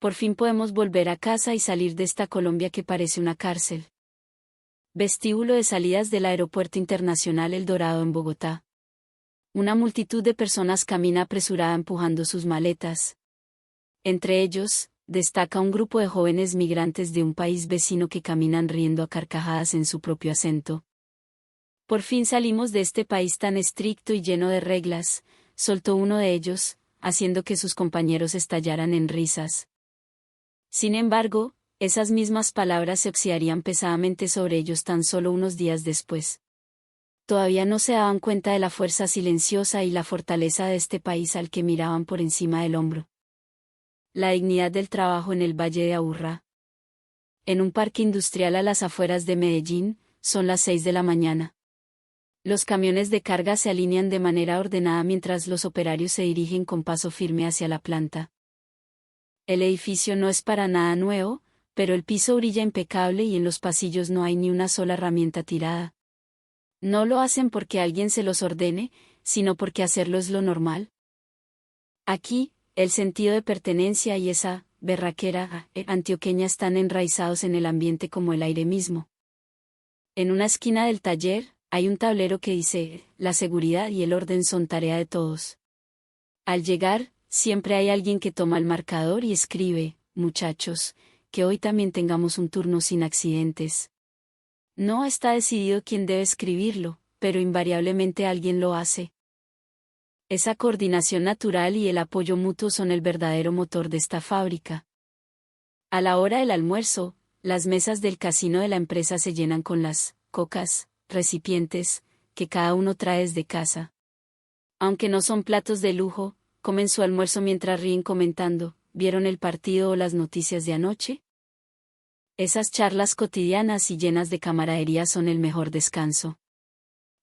Por fin podemos volver a casa y salir de esta Colombia que parece una cárcel. Vestíbulo de salidas del Aeropuerto Internacional El Dorado en Bogotá. Una multitud de personas camina apresurada empujando sus maletas. Entre ellos, destaca un grupo de jóvenes migrantes de un país vecino que caminan riendo a carcajadas en su propio acento. Por fin salimos de este país tan estricto y lleno de reglas, soltó uno de ellos, haciendo que sus compañeros estallaran en risas. Sin embargo, esas mismas palabras se oxidarían pesadamente sobre ellos tan solo unos días después. Todavía no se daban cuenta de la fuerza silenciosa y la fortaleza de este país al que miraban por encima del hombro. La dignidad del trabajo en el Valle de Aburrá. En un parque industrial a las afueras de Medellín, son las 6 de la mañana. Los camiones de carga se alinean de manera ordenada mientras los operarios se dirigen con paso firme hacia la planta. El edificio no es para nada nuevo, pero el piso brilla impecable y en los pasillos no hay ni una sola herramienta tirada. No lo hacen porque alguien se los ordene, sino porque hacerlo es lo normal. Aquí, el sentido de pertenencia y esa berraquera antioqueña están enraizados en el ambiente como el aire mismo. En una esquina del taller, hay un tablero que dice, la seguridad y el orden son tarea de todos. Al llegar, siempre hay alguien que toma el marcador y escribe, muchachos, que hoy también tengamos un turno sin accidentes. No está decidido quién debe escribirlo, pero invariablemente alguien lo hace. Esa coordinación natural y el apoyo mutuo son el verdadero motor de esta fábrica. A la hora del almuerzo, las mesas del casino de la empresa se llenan con las cocas, recipientes, que cada uno trae desde casa. Aunque no son platos de lujo, comen su almuerzo mientras ríen comentando, ¿vieron el partido o las noticias de anoche? Esas charlas cotidianas y llenas de camaradería son el mejor descanso.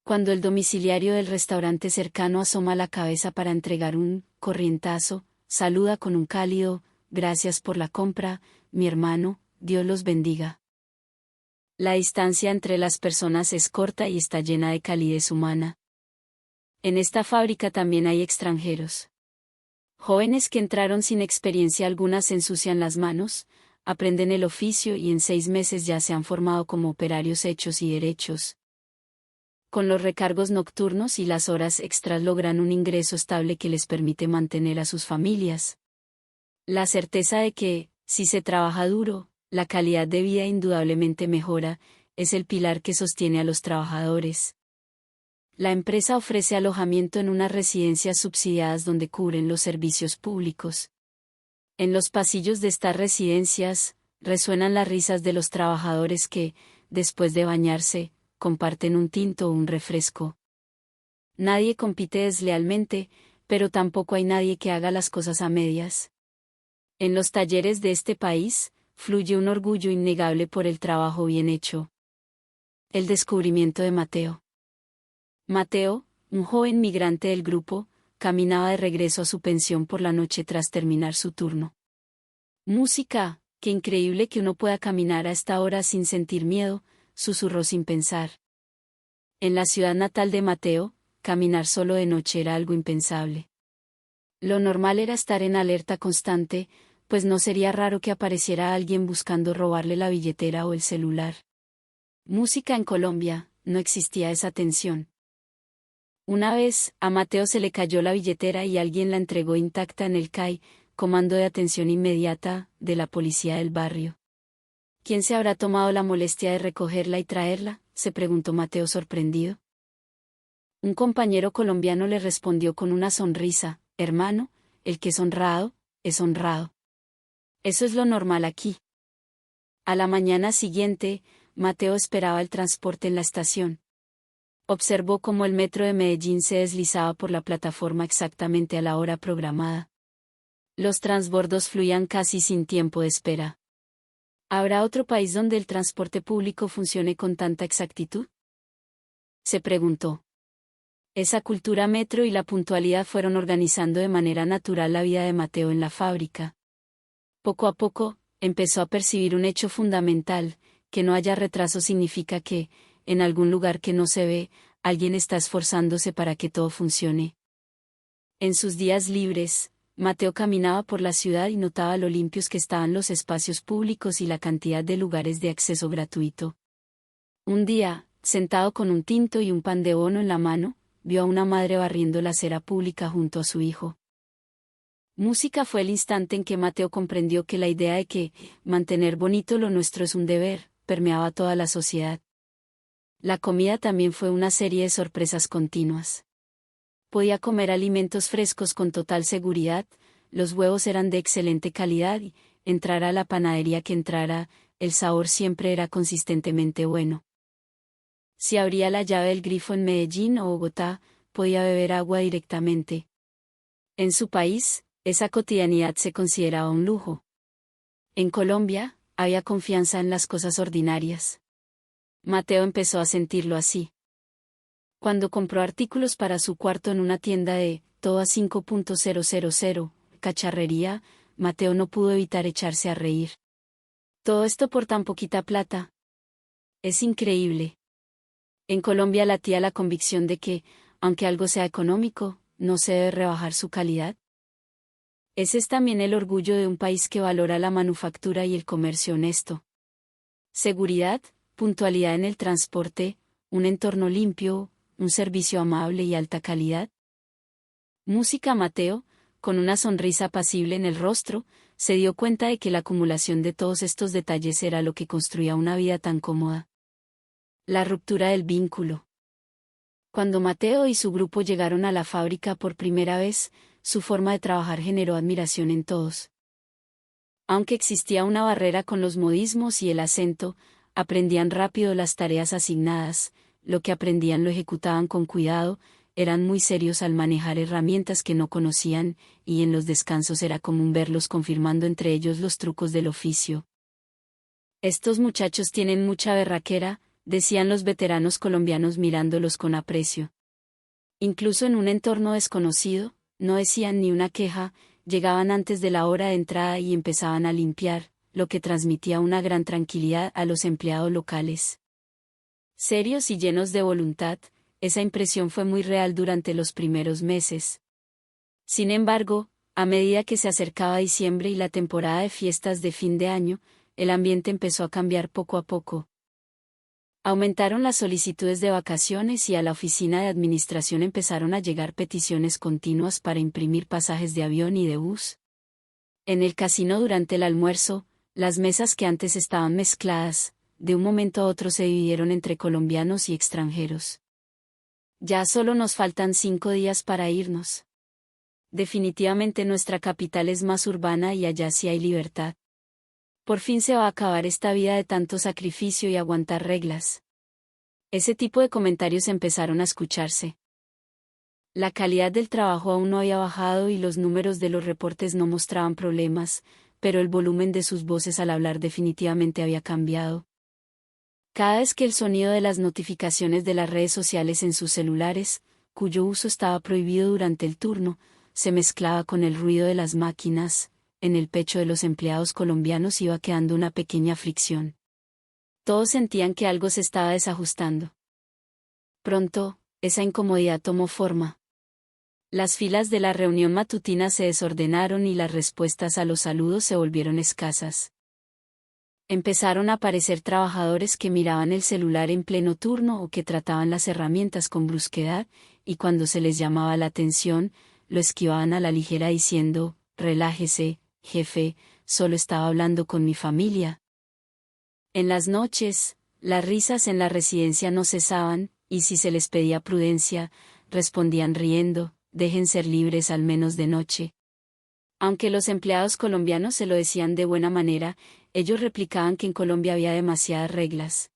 Cuando el domiciliario del restaurante cercano asoma la cabeza para entregar un corrientazo, saluda con un cálido, gracias por la compra, mi hermano, Dios los bendiga. La distancia entre las personas es corta y está llena de calidez humana. En esta fábrica también hay extranjeros. Jóvenes que entraron sin experiencia alguna se ensucian las manos, aprenden el oficio y en 6 meses ya se han formado como operarios hechos y derechos. Con los recargos nocturnos y las horas extras logran un ingreso estable que les permite mantener a sus familias. La certeza de que, si se trabaja duro, la calidad de vida indudablemente mejora, es el pilar que sostiene a los trabajadores. La empresa ofrece alojamiento en unas residencias subsidiadas donde cubren los servicios públicos. En los pasillos de estas residencias, resuenan las risas de los trabajadores que, después de bañarse, comparten un tinto o un refresco. Nadie compite deslealmente, pero tampoco hay nadie que haga las cosas a medias. En los talleres de este país, fluye un orgullo innegable por el trabajo bien hecho. El descubrimiento de Mateo. Mateo, un joven migrante del grupo, caminaba de regreso a su pensión por la noche tras terminar su turno. Música, qué increíble que uno pueda caminar a esta hora sin sentir miedo, susurró sin pensar. En la ciudad natal de Mateo, caminar solo de noche era algo impensable. Lo normal era estar en alerta constante, pues no sería raro que apareciera alguien buscando robarle la billetera o el celular. Música en Colombia, no existía esa tensión. Una vez, a Mateo se le cayó la billetera y alguien la entregó intacta en el CAI, Comando de Atención Inmediata, de la policía del barrio. ¿Quién se habrá tomado la molestia de recogerla y traerla?, se preguntó Mateo sorprendido. Un compañero colombiano le respondió con una sonrisa, hermano, el que es honrado, es honrado. Eso es lo normal aquí. A la mañana siguiente, Mateo esperaba el transporte en la estación. Observó cómo el metro de Medellín se deslizaba por la plataforma exactamente a la hora programada. Los transbordos fluían casi sin tiempo de espera. ¿Habrá otro país donde el transporte público funcione con tanta exactitud?, se preguntó. Esa cultura metro y la puntualidad fueron organizando de manera natural la vida de Mateo en la fábrica. Poco a poco, empezó a percibir un hecho fundamental, que no haya retraso significa que, en algún lugar que no se ve, alguien está esforzándose para que todo funcione. En sus días libres, Mateo caminaba por la ciudad y notaba lo limpios que estaban los espacios públicos y la cantidad de lugares de acceso gratuito. Un día, sentado con un tinto y un pan de bono en la mano, vio a una madre barriendo la acera pública junto a su hijo. Música fue el instante en que Mateo comprendió que la idea de que mantener bonito lo nuestro es un deber, permeaba toda la sociedad. La comida también fue una serie de sorpresas continuas. Podía comer alimentos frescos con total seguridad, los huevos eran de excelente calidad y, entrara a la panadería que entrara, el sabor siempre era consistentemente bueno. Si abría la llave del grifo en Medellín o Bogotá, podía beber agua directamente. En su país, esa cotidianidad se consideraba un lujo. En Colombia, había confianza en las cosas ordinarias. Mateo empezó a sentirlo así. Cuando compró artículos para su cuarto en una tienda de todo a 5.000, cacharrería, Mateo no pudo evitar echarse a reír. Todo esto por tan poquita plata. Es increíble. En Colombia latía la convicción de que, aunque algo sea económico, no se debe rebajar su calidad. Ese es también el orgullo de un país que valora la manufactura y el comercio honesto. Seguridad, puntualidad en el transporte, un entorno limpio, un servicio amable y alta calidad. Música. Mateo, con una sonrisa apacible en el rostro, se dio cuenta de que la acumulación de todos estos detalles era lo que construía una vida tan cómoda. La ruptura del vínculo. Cuando Mateo y su grupo llegaron a la fábrica por primera vez, su forma de trabajar generó admiración en todos. Aunque existía una barrera con los modismos y el acento, aprendían rápido las tareas asignadas, lo que aprendían lo ejecutaban con cuidado, eran muy serios al manejar herramientas que no conocían, y en los descansos era común verlos confirmando entre ellos los trucos del oficio. Estos muchachos tienen mucha berraquera, decían los veteranos colombianos mirándolos con aprecio. Incluso en un entorno desconocido, no decían ni una queja, llegaban antes de la hora de entrada y empezaban a limpiar, lo que transmitía una gran tranquilidad a los empleados locales. Serios y llenos de voluntad, esa impresión fue muy real durante los primeros meses. Sin embargo, a medida que se acercaba diciembre y la temporada de fiestas de fin de año, el ambiente empezó a cambiar poco a poco. Aumentaron las solicitudes de vacaciones y a la oficina de administración empezaron a llegar peticiones continuas para imprimir pasajes de avión y de bus. En el casino durante el almuerzo, las mesas que antes estaban mezcladas, de un momento a otro se dividieron entre colombianos y extranjeros. Ya solo nos faltan 5 días para irnos. Definitivamente nuestra capital es más urbana y allá sí hay libertad. Por fin se va a acabar esta vida de tanto sacrificio y aguantar reglas. Ese tipo de comentarios empezaron a escucharse. La calidad del trabajo aún no había bajado y los números de los reportes no mostraban problemas, pero el volumen de sus voces al hablar definitivamente había cambiado. Cada vez que el sonido de las notificaciones de las redes sociales en sus celulares, cuyo uso estaba prohibido durante el turno, se mezclaba con el ruido de las máquinas, en el pecho de los empleados colombianos iba quedando una pequeña fricción. Todos sentían que algo se estaba desajustando. Pronto, esa incomodidad tomó forma. Las filas de la reunión matutina se desordenaron y las respuestas a los saludos se volvieron escasas. Empezaron a aparecer trabajadores que miraban el celular en pleno turno o que trataban las herramientas con brusquedad, y cuando se les llamaba la atención, lo esquivaban a la ligera diciendo, «Relájese, jefe, solo estaba hablando con mi familia». En las noches, las risas en la residencia no cesaban, y si se les pedía prudencia, respondían riendo, «Dejen ser libres al menos de noche». Aunque los empleados colombianos se lo decían de buena manera, ellos replicaban que en Colombia había demasiadas reglas.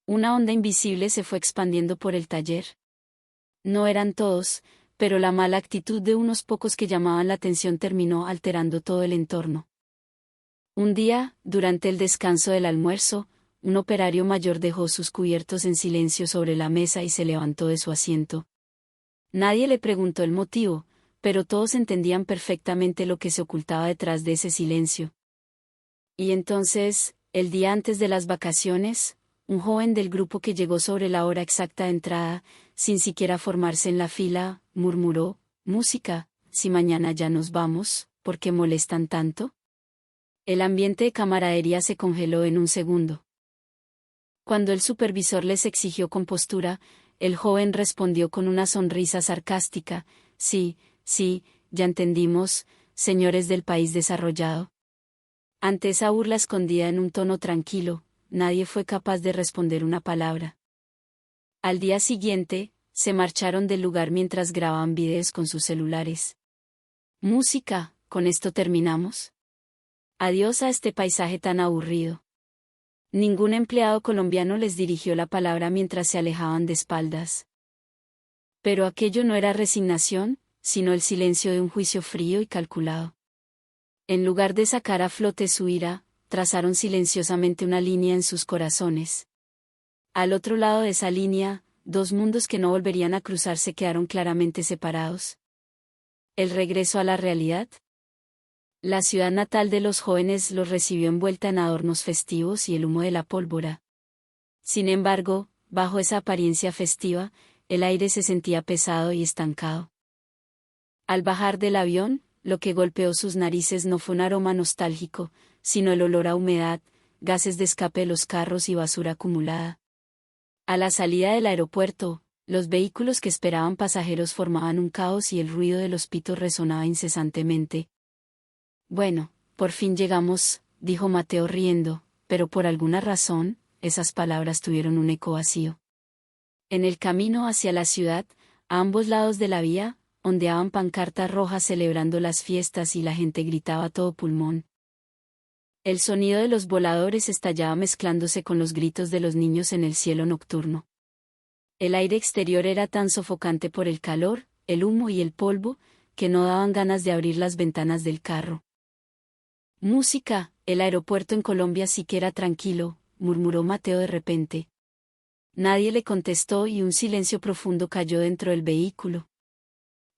Una onda invisible se fue expandiendo por el taller. No eran todos, pero la mala actitud de unos pocos que llamaban la atención terminó alterando todo el entorno. Un día, durante el descanso del almuerzo, un operario mayor dejó sus cubiertos en silencio sobre la mesa y se levantó de su asiento. Nadie le preguntó el motivo, pero todos entendían perfectamente lo que se ocultaba detrás de ese silencio. Y entonces, el día antes de las vacaciones, un joven del grupo que llegó sobre la hora exacta de entrada, sin siquiera formarse en la fila, murmuró, «Música, si mañana ya nos vamos, ¿por qué molestan tanto? El ambiente de camaradería se congeló en un segundo. Cuando el supervisor les exigió compostura, el joven respondió con una sonrisa sarcástica: sí, sí, ya entendimos, señores del país desarrollado. Ante esa burla escondida en un tono tranquilo, nadie fue capaz de responder una palabra. Al día siguiente, se marcharon del lugar mientras grababan videos con sus celulares. Música, ¿con esto terminamos? Adiós a este paisaje tan aburrido. Ningún empleado colombiano les dirigió la palabra mientras se alejaban de espaldas. Pero aquello no era resignación, sino el silencio de un juicio frío y calculado. En lugar de sacar a flote su ira, trazaron silenciosamente una línea en sus corazones. Al otro lado de esa línea, dos mundos que no volverían a cruzarse quedaron claramente separados. ¿El regreso a la realidad? La ciudad natal de los jóvenes los recibió envuelta en adornos festivos y el humo de la pólvora. Sin embargo, bajo esa apariencia festiva, el aire se sentía pesado y estancado. Al bajar del avión, lo que golpeó sus narices no fue un aroma nostálgico, sino el olor a humedad, gases de escape de los carros y basura acumulada. A la salida del aeropuerto, los vehículos que esperaban pasajeros formaban un caos y el ruido de los pitos resonaba incesantemente. Bueno, por fin llegamos, dijo Mateo riendo, pero por alguna razón, esas palabras tuvieron un eco vacío. En el camino hacia la ciudad, a ambos lados de la vía, ondeaban pancartas rojas celebrando las fiestas y la gente gritaba a todo pulmón. El sonido de los voladores estallaba mezclándose con los gritos de los niños en el cielo nocturno. El aire exterior era tan sofocante por el calor, el humo y el polvo, que no daban ganas de abrir las ventanas del carro. Música, el aeropuerto en Colombia sí que era tranquilo, murmuró Mateo de repente. Nadie le contestó y un silencio profundo cayó dentro del vehículo.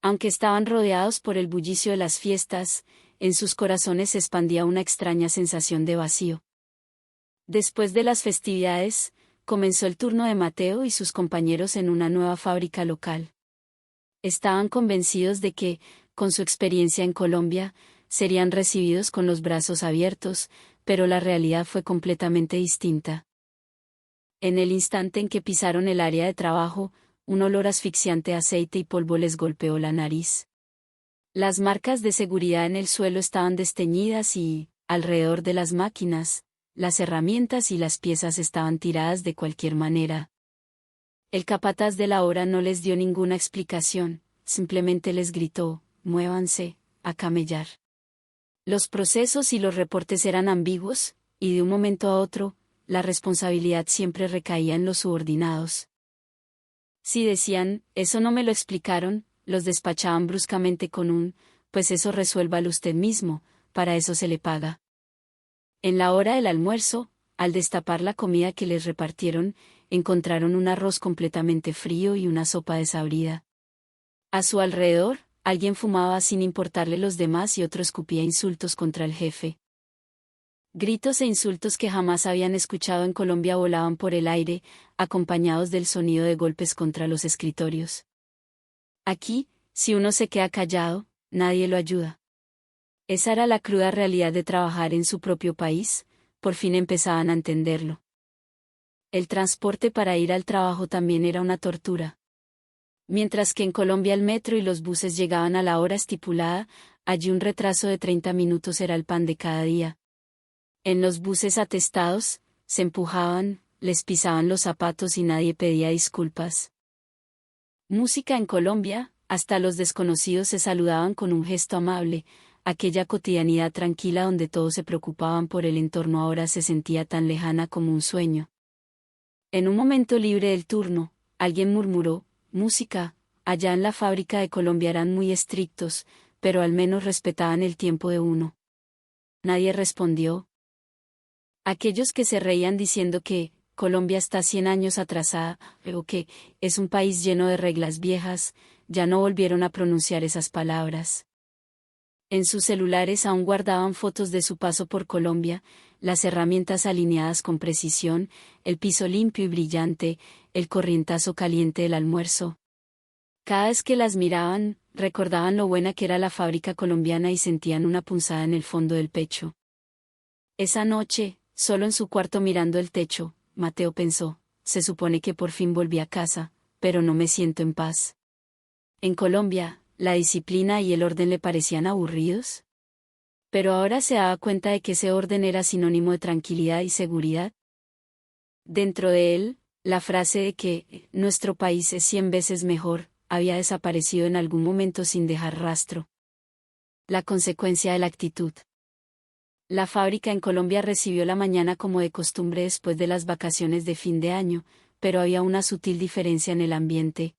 Aunque estaban rodeados por el bullicio de las fiestas, en sus corazones se expandía una extraña sensación de vacío. Después de las festividades, comenzó el turno de Mateo y sus compañeros en una nueva fábrica local. Estaban convencidos de que, con su experiencia en Colombia, serían recibidos con los brazos abiertos, pero la realidad fue completamente distinta. En el instante en que pisaron el área de trabajo, un olor asfixiante a aceite y polvo les golpeó la nariz. Las marcas de seguridad en el suelo estaban desteñidas y, alrededor de las máquinas, las herramientas y las piezas estaban tiradas de cualquier manera. El capataz de la obra no les dio ninguna explicación, simplemente les gritó: muévanse, a camellar. Los procesos y los reportes eran ambiguos, y de un momento a otro, la responsabilidad siempre recaía en los subordinados. Si decían, eso no me lo explicaron, los despachaban bruscamente con un, pues eso resuélvalo usted mismo, para eso se le paga. En la hora del almuerzo, al destapar la comida que les repartieron, encontraron un arroz completamente frío y una sopa desabrida. A su alrededor, alguien fumaba sin importarle los demás y otro escupía insultos contra el jefe. Gritos e insultos que jamás habían escuchado en Colombia volaban por el aire, acompañados del sonido de golpes contra los escritorios. Aquí, si uno se queda callado, nadie lo ayuda. Esa era la cruda realidad de trabajar en su propio país, por fin empezaban a entenderlo. El transporte para ir al trabajo también era una tortura. Mientras que en Colombia el metro y los buses llegaban a la hora estipulada, allí un retraso de 30 minutos era el pan de cada día. En los buses atestados, se empujaban, les pisaban los zapatos y nadie pedía disculpas. Música en Colombia, hasta los desconocidos se saludaban con un gesto amable, aquella cotidianidad tranquila donde todos se preocupaban por el entorno ahora se sentía tan lejana como un sueño. En un momento libre del turno, alguien murmuró: música, allá en la fábrica de Colombia eran muy estrictos, pero al menos respetaban el tiempo de uno. Nadie respondió. Aquellos que se reían diciendo que Colombia está 100 años atrasada, o que es un país lleno de reglas viejas, ya no volvieron a pronunciar esas palabras. En sus celulares aún guardaban fotos de su paso por Colombia, las herramientas alineadas con precisión, el piso limpio y brillante, el corrientazo caliente del almuerzo. Cada vez que las miraban, recordaban lo buena que era la fábrica colombiana y sentían una punzada en el fondo del pecho. Esa noche, solo en su cuarto mirando el techo, Mateo pensó, se supone que por fin volví a casa, pero no me siento en paz. En Colombia, la disciplina y el orden le parecían aburridos. Pero ahora se daba cuenta de que ese orden era sinónimo de tranquilidad y seguridad. Dentro de él, la frase de que nuestro país es 100 veces mejor había desaparecido en algún momento sin dejar rastro. La consecuencia de la actitud. La fábrica en Colombia recibió la mañana como de costumbre después de las vacaciones de fin de año, pero había una sutil diferencia en el ambiente.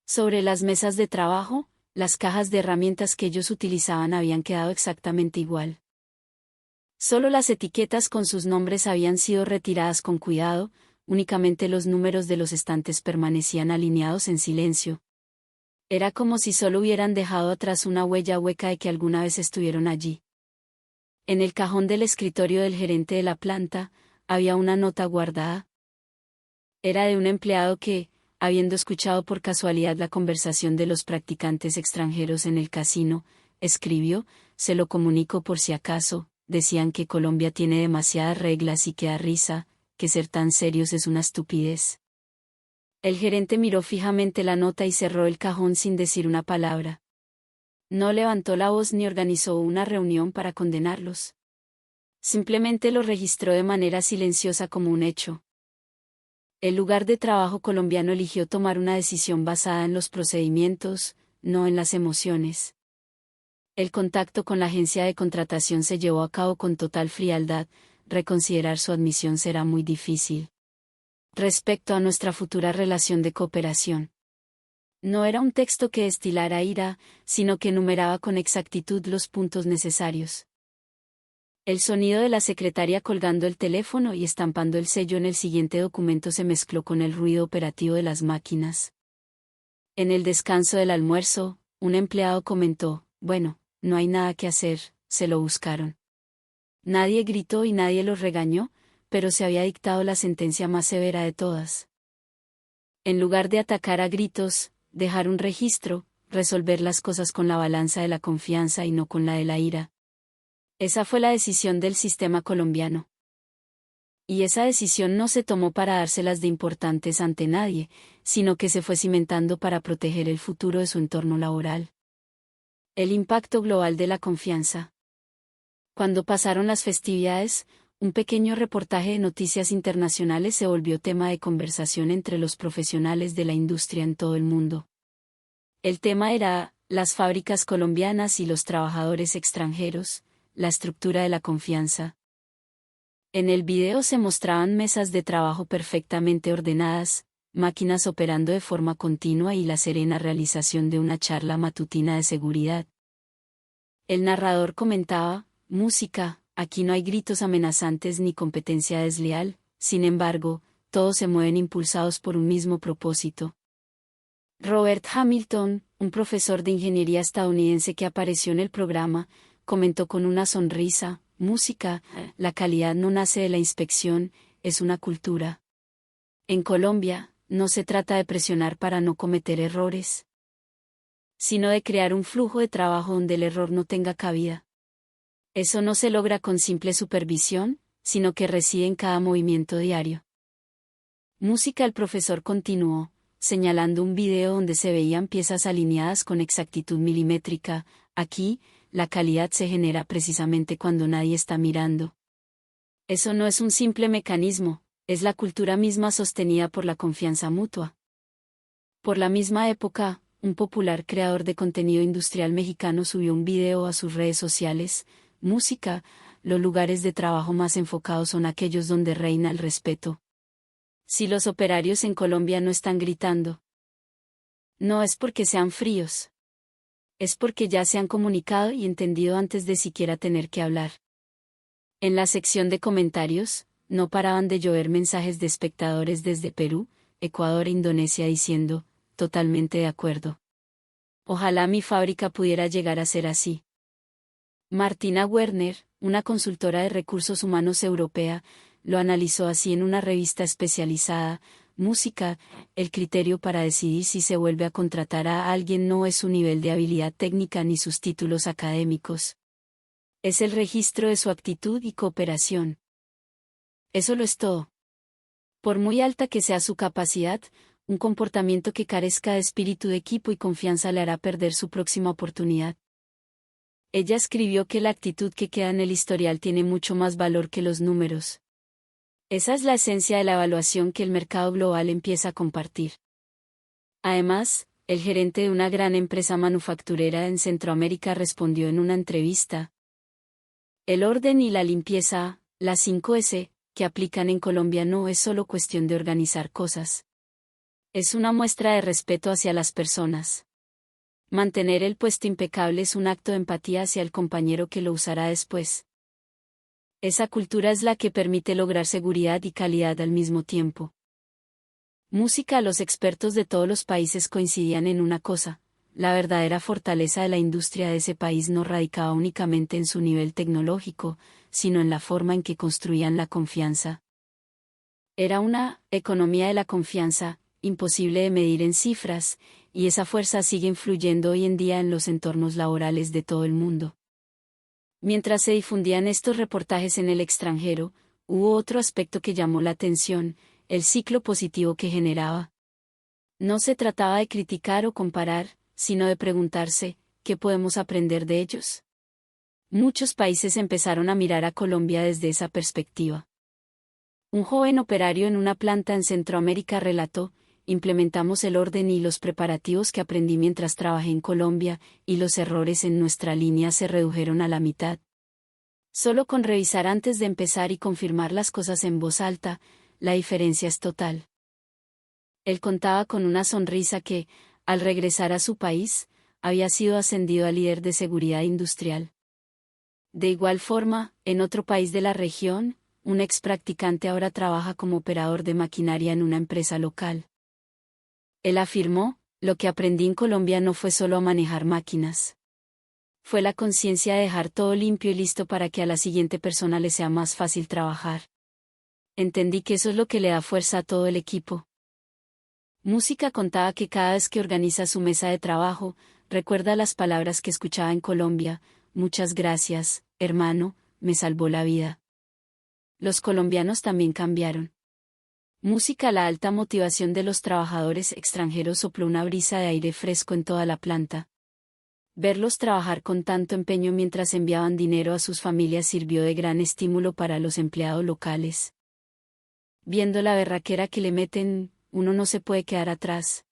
Sobre las mesas de trabajo, las cajas de herramientas que ellos utilizaban habían quedado exactamente igual. Solo las etiquetas con sus nombres habían sido retiradas con cuidado, únicamente los números de los estantes permanecían alineados en silencio. Era como si solo hubieran dejado atrás una huella hueca de que alguna vez estuvieron allí. En el cajón del escritorio del gerente de la planta, había una nota guardada. Era de un empleado que, habiendo escuchado por casualidad la conversación de los practicantes extranjeros en el casino, escribió, se lo comunico por si acaso, decían que Colombia tiene demasiadas reglas y que da risa, que ser tan serios es una estupidez. El gerente miró fijamente la nota y cerró el cajón sin decir una palabra. No levantó la voz ni organizó una reunión para condenarlos. Simplemente lo registró de manera silenciosa como un hecho. El lugar de trabajo colombiano eligió tomar una decisión basada en los procedimientos, no en las emociones. El contacto con la agencia de contratación se llevó a cabo con total frialdad, reconsiderar su admisión será muy difícil. Respecto a nuestra futura relación de cooperación. No era un texto que destilara ira, sino que enumeraba con exactitud los puntos necesarios. El sonido de la secretaria colgando el teléfono y estampando el sello en el siguiente documento se mezcló con el ruido operativo de las máquinas. En el descanso del almuerzo, un empleado comentó, bueno, no hay nada que hacer, se lo buscaron. Nadie gritó y nadie los regañó, pero se había dictado la sentencia más severa de todas. En lugar de atacar a gritos, dejar un registro, resolver las cosas con la balanza de la confianza y no con la de la ira. Esa fue la decisión del sistema colombiano. Y esa decisión no se tomó para dárselas de importantes ante nadie, sino que se fue cimentando para proteger el futuro de su entorno laboral. El impacto global de la confianza. Cuando pasaron las festividades, un pequeño reportaje de noticias internacionales se volvió tema de conversación entre los profesionales de la industria en todo el mundo. El tema era, las fábricas colombianas y los trabajadores extranjeros, la estructura de la confianza. En el video se mostraban mesas de trabajo perfectamente ordenadas, máquinas operando de forma continua y la serena realización de una charla matutina de seguridad. El narrador comentaba, música, aquí no hay gritos amenazantes ni competencia desleal, sin embargo, todos se mueven impulsados por un mismo propósito. Robert Hamilton, un profesor de ingeniería estadounidense que apareció en el programa, comentó con una sonrisa, música, la calidad no nace de la inspección, es una cultura. En Colombia, no se trata de presionar para no cometer errores, sino de crear un flujo de trabajo donde el error no tenga cabida. Eso no se logra con simple supervisión, sino que reside en cada movimiento diario. Música. El profesor continuó, señalando un video donde se veían piezas alineadas con exactitud milimétrica. Aquí, la calidad se genera precisamente cuando nadie está mirando. Eso no es un simple mecanismo, es la cultura misma sostenida por la confianza mutua. Por la misma época, un popular creador de contenido industrial mexicano subió un video a sus redes sociales. Música, los lugares de trabajo más enfocados son aquellos donde reina el respeto. Si los operarios en Colombia no están gritando, no es porque sean fríos. Es porque ya se han comunicado y entendido antes de siquiera tener que hablar. En la sección de comentarios, no paraban de llover mensajes de espectadores desde Perú, Ecuador e Indonesia diciendo, totalmente de acuerdo. Ojalá mi fábrica pudiera llegar a ser así. Martina Werner, una consultora de recursos humanos europea, lo analizó así en una revista especializada, música, el criterio para decidir si se vuelve a contratar a alguien no es su nivel de habilidad técnica ni sus títulos académicos. Es el registro de su actitud y cooperación. Eso lo es todo. Por muy alta que sea su capacidad, un comportamiento que carezca de espíritu de equipo y confianza le hará perder su próxima oportunidad. Ella escribió que la actitud que queda en el historial tiene mucho más valor que los números. Esa es la esencia de la evaluación que el mercado global empieza a compartir. Además, el gerente de una gran empresa manufacturera en Centroamérica respondió en una entrevista: el orden y la limpieza, las 5S, que aplican en Colombia no es solo cuestión de organizar cosas. Es una muestra de respeto hacia las personas. Mantener el puesto impecable es un acto de empatía hacia el compañero que lo usará después. Esa cultura es la que permite lograr seguridad y calidad al mismo tiempo. Música. Los expertos de todos los países coincidían en una cosa: la verdadera fortaleza de la industria de ese país no radicaba únicamente en su nivel tecnológico, sino en la forma en que construían la confianza. Era una economía de la confianza, imposible de medir en cifras, y esa fuerza sigue influyendo hoy en día en los entornos laborales de todo el mundo. Mientras se difundían estos reportajes en el extranjero, hubo otro aspecto que llamó la atención: el ciclo positivo que generaba. No se trataba de criticar o comparar, sino de preguntarse, ¿qué podemos aprender de ellos? Muchos países empezaron a mirar a Colombia desde esa perspectiva. Un joven operario en una planta en Centroamérica relató: implementamos el orden y los preparativos que aprendí mientras trabajé en Colombia, y los errores en nuestra línea se redujeron a la mitad. Solo con revisar antes de empezar y confirmar las cosas en voz alta, la diferencia es total. Él contaba con una sonrisa que, al regresar a su país, había sido ascendido a líder de seguridad industrial. De igual forma, en otro país de la región, un ex practicante ahora trabaja como operador de maquinaria en una empresa local. Él afirmó: lo que aprendí en Colombia no fue solo a manejar máquinas. Fue la conciencia de dejar todo limpio y listo para que a la siguiente persona le sea más fácil trabajar. Entendí que eso es lo que le da fuerza a todo el equipo. Música. Contaba que cada vez que organiza su mesa de trabajo, recuerda las palabras que escuchaba en Colombia: muchas gracias, hermano, me salvó la vida. Los colombianos también cambiaron. Música. La alta motivación de los trabajadores extranjeros sopló una brisa de aire fresco en toda la planta. Verlos trabajar con tanto empeño mientras enviaban dinero a sus familias sirvió de gran estímulo para los empleados locales. Viendo la berraquera que le meten, uno no se puede quedar atrás.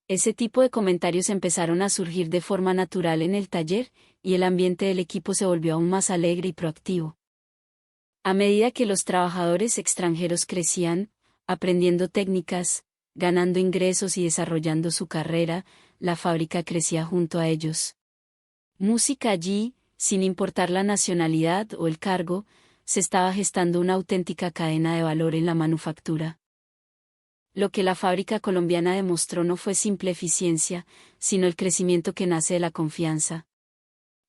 Ese tipo de comentarios empezaron a surgir de forma natural en el taller, y el ambiente del equipo se volvió aún más alegre y proactivo. A medida que los trabajadores extranjeros crecían, aprendiendo técnicas, ganando ingresos y desarrollando su carrera, la fábrica crecía junto a ellos. Música. Allí, sin importar la nacionalidad o el cargo, se estaba gestando una auténtica cadena de valor en la manufactura. Lo que la fábrica colombiana demostró no fue simple eficiencia, sino el crecimiento que nace de la confianza.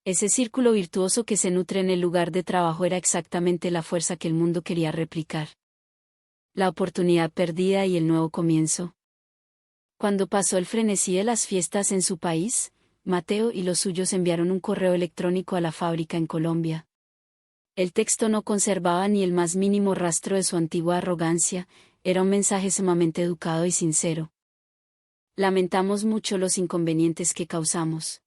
Ese círculo virtuoso que se nutre en el lugar de trabajo era exactamente la fuerza que el mundo quería replicar. La oportunidad perdida y el nuevo comienzo. Cuando pasó el frenesí de las fiestas en su país, Mateo y los suyos enviaron un correo electrónico a la fábrica en Colombia. El texto no conservaba ni el más mínimo rastro de su antigua arrogancia, era un mensaje sumamente educado y sincero. Lamentamos mucho los inconvenientes que causamos.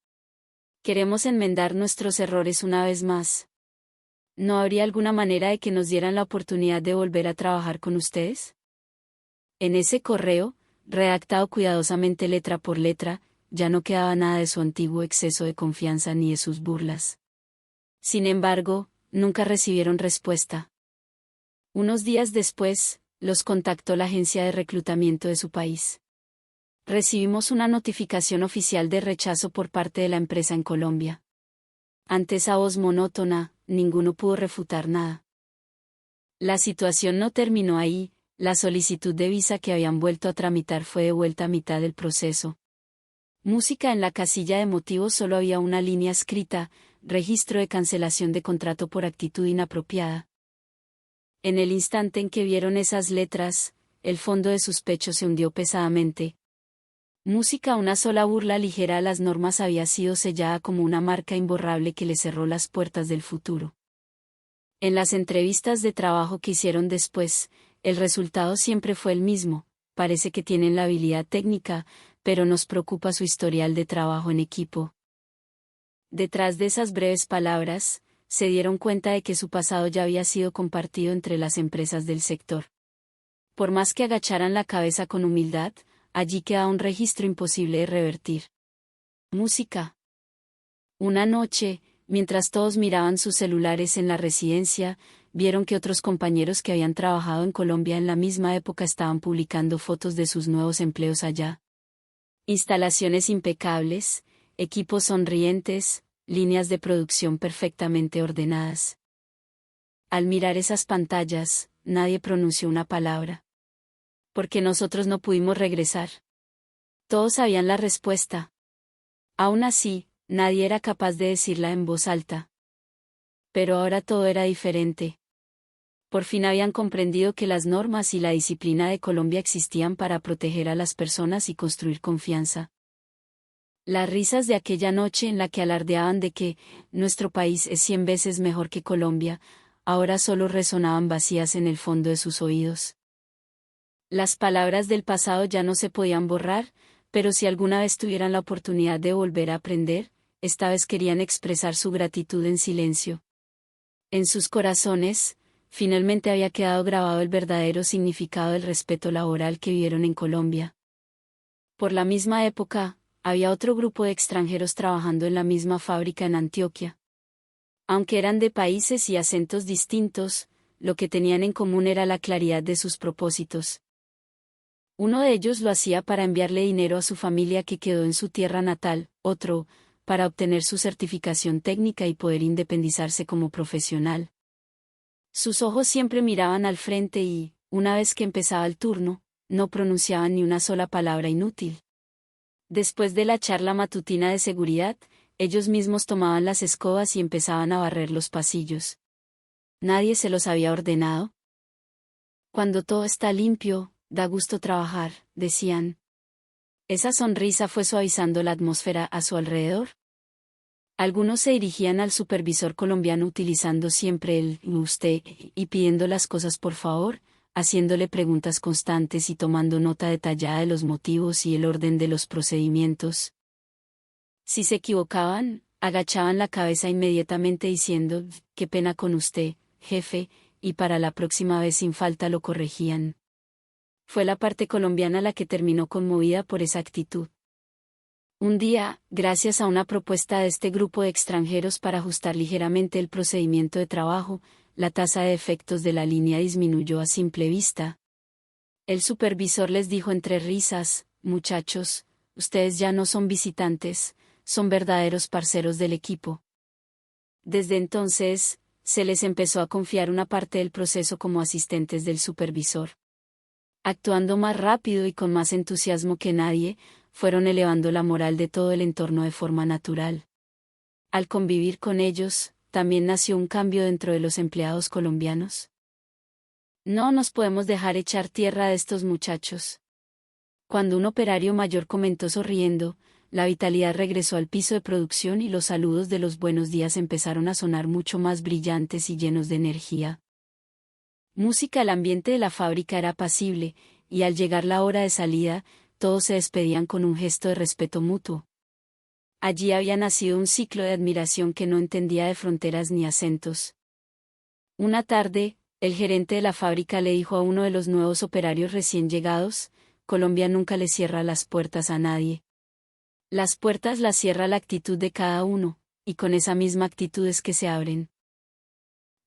Queremos enmendar nuestros errores una vez más. ¿No habría alguna manera de que nos dieran la oportunidad de volver a trabajar con ustedes? En ese correo, redactado cuidadosamente letra por letra, ya no quedaba nada de su antiguo exceso de confianza ni de sus burlas. Sin embargo, nunca recibieron respuesta. Unos días después, los contactó la agencia de reclutamiento de su país. Recibimos una notificación oficial de rechazo por parte de la empresa en Colombia. Ante esa voz monótona, ninguno pudo refutar nada. La situación no terminó ahí, la solicitud de visa que habían vuelto a tramitar fue devuelta a mitad del proceso. Música. En la casilla de motivos solo había una línea escrita: registro de cancelación de contrato por actitud inapropiada. En el instante en que vieron esas letras, el fondo de sus pechos se hundió pesadamente. Música, una sola burla ligera a las normas había sido sellada como una marca imborrable que le cerró las puertas del futuro. En las entrevistas de trabajo que hicieron después, el resultado siempre fue el mismo: parece que tienen la habilidad técnica, pero nos preocupa su historial de trabajo en equipo. Detrás de esas breves palabras, se dieron cuenta de que su pasado ya había sido compartido entre las empresas del sector. Por más que agacharan la cabeza con humildad, allí quedaba un registro imposible de revertir. Música. Una noche, mientras todos miraban sus celulares en la residencia, vieron que otros compañeros que habían trabajado en Colombia en la misma época estaban publicando fotos de sus nuevos empleos allá. Instalaciones impecables, equipos sonrientes, líneas de producción perfectamente ordenadas. Al mirar esas pantallas, nadie pronunció una palabra. ¿Por qué nosotros no pudimos regresar? Todos sabían la respuesta. Aún así, nadie era capaz de decirla en voz alta. Pero ahora todo era diferente. Por fin habían comprendido que las normas y la disciplina de Colombia existían para proteger a las personas y construir confianza. Las risas de aquella noche en la que alardeaban de que nuestro país es 100 veces mejor que Colombia, ahora solo resonaban vacías en el fondo de sus oídos. Las palabras del pasado ya no se podían borrar, pero si alguna vez tuvieran la oportunidad de volver a aprender, esta vez querían expresar su gratitud en silencio. En sus corazones, finalmente había quedado grabado el verdadero significado del respeto laboral que vivieron en Colombia. Por la misma época, había otro grupo de extranjeros trabajando en la misma fábrica en Antioquia. Aunque eran de países y acentos distintos, lo que tenían en común era la claridad de sus propósitos. Uno de ellos lo hacía para enviarle dinero a su familia que quedó en su tierra natal, otro, para obtener su certificación técnica y poder independizarse como profesional. Sus ojos siempre miraban al frente y, una vez que empezaba el turno, no pronunciaban ni una sola palabra inútil. Después de la charla matutina de seguridad, ellos mismos tomaban las escobas y empezaban a barrer los pasillos. ¿Nadie se los había ordenado? Cuando todo está limpio, da gusto trabajar, decían. Esa sonrisa fue suavizando la atmósfera a su alrededor. Algunos se dirigían al supervisor colombiano utilizando siempre el usted y pidiendo las cosas por favor, haciéndole preguntas constantes y tomando nota detallada de los motivos y el orden de los procedimientos. Si se equivocaban, agachaban la cabeza inmediatamente diciendo, «Qué pena con usted, jefe», y para la próxima vez sin falta lo corregían. Fue la parte colombiana la que terminó conmovida por esa actitud. Un día, gracias a una propuesta de este grupo de extranjeros para ajustar ligeramente el procedimiento de trabajo, la tasa de defectos de la línea disminuyó a simple vista. El supervisor les dijo entre risas, «Muchachos, ustedes ya no son visitantes, son verdaderos parceros del equipo». Desde entonces, se les empezó a confiar una parte del proceso como asistentes del supervisor. Actuando más rápido y con más entusiasmo que nadie, fueron elevando la moral de todo el entorno de forma natural. Al convivir con ellos, también nació un cambio dentro de los empleados colombianos. No nos podemos dejar echar tierra de estos muchachos. Cuando un operario mayor comentó sonriendo, la vitalidad regresó al piso de producción y los saludos de los buenos días empezaron a sonar mucho más brillantes y llenos de energía. Música. El ambiente de la fábrica era apacible, y al llegar la hora de salida, todos se despedían con un gesto de respeto mutuo. Allí había nacido un ciclo de admiración que no entendía de fronteras ni acentos. Una tarde, el gerente de la fábrica le dijo a uno de los nuevos operarios recién llegados, «Colombia nunca le cierra las puertas a nadie. Las puertas las cierra la actitud de cada uno, y con esa misma actitud es que se abren».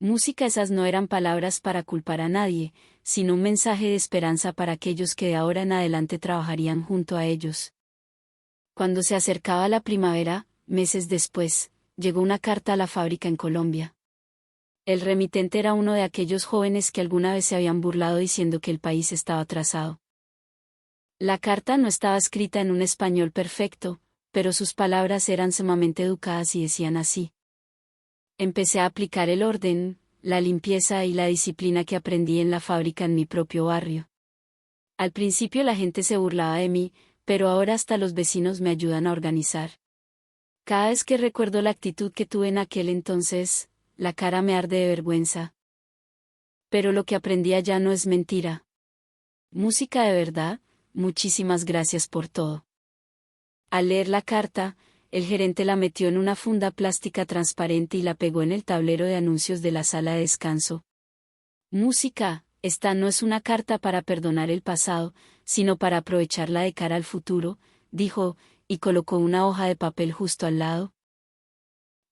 Música. Esas no eran palabras para culpar a nadie, sino un mensaje de esperanza para aquellos que de ahora en adelante trabajarían junto a ellos. Cuando se acercaba la primavera, meses después, llegó una carta a la fábrica en Colombia. El remitente era uno de aquellos jóvenes que alguna vez se habían burlado diciendo que el país estaba atrasado. La carta no estaba escrita en un español perfecto, pero sus palabras eran sumamente educadas y decían así: «Empecé a aplicar el orden, la limpieza y la disciplina que aprendí en la fábrica en mi propio barrio. Al principio la gente se burlaba de mí, pero ahora hasta los vecinos me ayudan a organizar. Cada vez que recuerdo la actitud que tuve en aquel entonces, la cara me arde de vergüenza. Pero lo que aprendí allá no es mentira. Música de verdad, muchísimas gracias por todo. Al leer la carta, el gerente la metió en una funda plástica transparente y la pegó en el tablero de anuncios de la sala de descanso. Música, esta no es una carta para perdonar el pasado, sino para aprovecharla de cara al futuro, dijo, y colocó una hoja de papel justo al lado.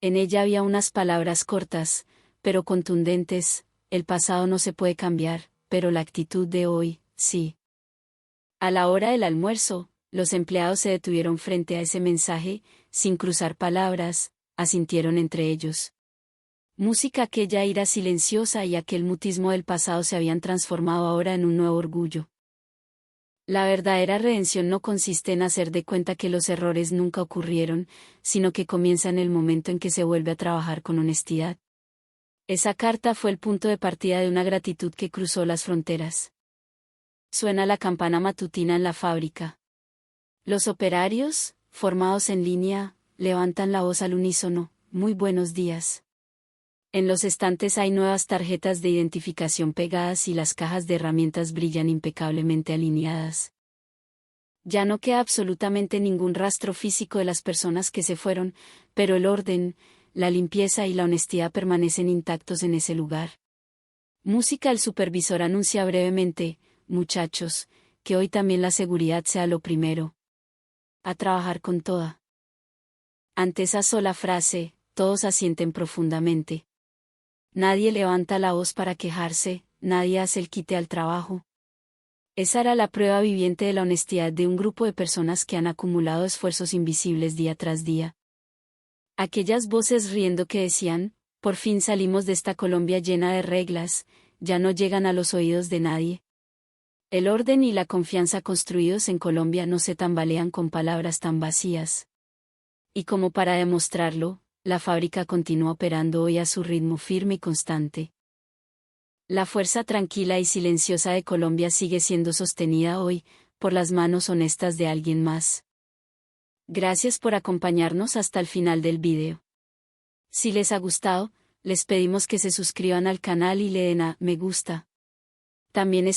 En ella había unas palabras cortas, pero contundentes: el pasado no se puede cambiar, pero la actitud de hoy, sí. A la hora del almuerzo, los empleados se detuvieron frente a ese mensaje, sin cruzar palabras, asintieron entre ellos. Música, aquella ira silenciosa y aquel mutismo del pasado se habían transformado ahora en un nuevo orgullo. La verdadera redención no consiste en hacer de cuenta que los errores nunca ocurrieron, sino que comienza en el momento en que se vuelve a trabajar con honestidad. Esa carta fue el punto de partida de una gratitud que cruzó las fronteras. Suena la campana matutina en la fábrica. Los operarios, formados en línea, levantan la voz al unísono: muy buenos días. En los estantes hay nuevas tarjetas de identificación pegadas y las cajas de herramientas brillan impecablemente alineadas. Ya no queda absolutamente ningún rastro físico de las personas que se fueron, pero el orden, la limpieza y la honestidad permanecen intactos en ese lugar. Música. El supervisor anuncia brevemente: muchachos, que hoy también la seguridad sea lo primero. A trabajar con toda. Ante esa sola frase, todos asienten profundamente. Nadie levanta la voz para quejarse, nadie hace el quite al trabajo. Esa era la prueba viviente de la honestidad de un grupo de personas que han acumulado esfuerzos invisibles día tras día. Aquellas voces riendo que decían: por fin salimos de esta Colombia llena de reglas, ya no llegan a los oídos de nadie. El orden y la confianza construidos en Colombia no se tambalean con palabras tan vacías. Y como para demostrarlo, la fábrica continúa operando hoy a su ritmo firme y constante. La fuerza tranquila y silenciosa de Colombia sigue siendo sostenida hoy, por las manos honestas de alguien más. Gracias por acompañarnos hasta el final del video. Si les ha gustado, les pedimos que se suscriban al canal y le den a me gusta. También